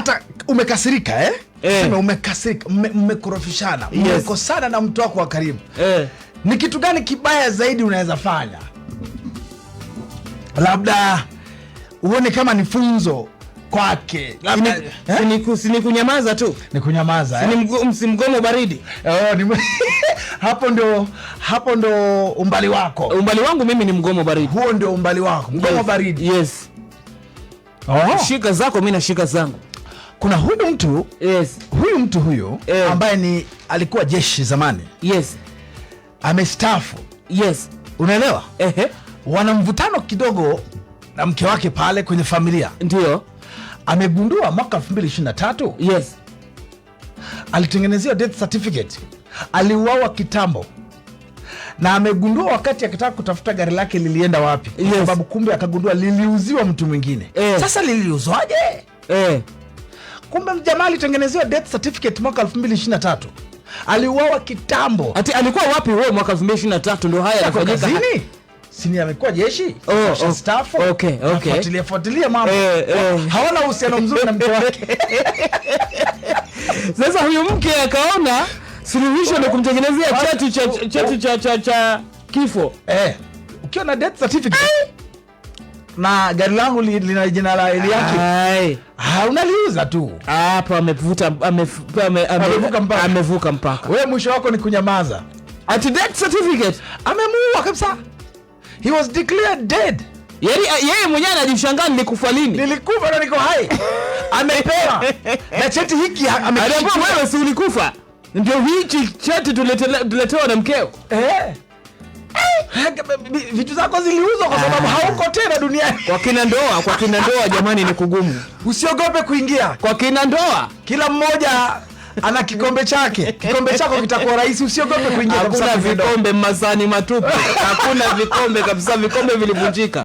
hata umekasirika sema umekasirika, mmekorofishana, mmekosana na mtu wako wa karibu, ni kitu gani kibaya zaidi unaweza fanya? Labda uone kama ni funzo kwake. Ni kunyamaza tu. Ni kunyamaza msimgomo baridi. Hapo ndo umbali wako. Umbali wangu mimi ni mgomo baridi. Huo ndio umbali wako, mgomo baridi. Yes. Shika zako, mimi na shika zangu. Kuna huyu mtu, huyu mtu ambaye alikuwa jeshi zamani. Yes. Amestaafu. Yes. Unaelewa? Wana mvutano kidogo na mke wake pale kwenye familia. Ndio. Amegundua mwaka 2023. Yes. Alitengenezewa death certificate. Aliuawa kitambo. Na amegundua wakati akitaka kutafuta gari lake lilienda wapi. Yes. Sababu kumbe akagundua liliuziwa mtu mwingine. Sasa liliuzwaje? Kumbe jamaa alitengenezewa death certificate mwaka 2023. Aliuawa kitambo. Ati alikuwa wapi wewe mwaka 2023 ndio haya yalifanyika? Sini amekuwa jeshi. Staff. Okay. Fuatilia mambo. Hawana uhusiano mzuri na mke wake. Sasa huyu mke akaona suluhisho ni kumtengenezea cheti cha kifo. Ukiwa na death certificate na gari langu lina jina la Eli yake, unaliuza tu. Hapo amevuka mpaka. Wewe mwisho wako ni kunyamaza. Ati death certificate amemuua kabisa. He was declared dead. Yeye mwenyewe anajishangaa nilikufa lini? Nilikufa na niko hai. Amepewa. Na cheti hiki amepewa. Wewe si ulikufa? Ndio hichi cheti tuletewa na mkeo. Vitu zako ziliuzwa kwa sababu hauko tena duniani. Kwa kina ndoa jamani ni kugumu. Usiogope kuingia. Kwa kina ndoa kila mmoja ana kikombe chake. Kikombe chako kitakuwa rahisi, usiogope kuingia. Hakuna vikombe masani matupu. Hakuna vikombe kabisa, vikombe vilivunjika.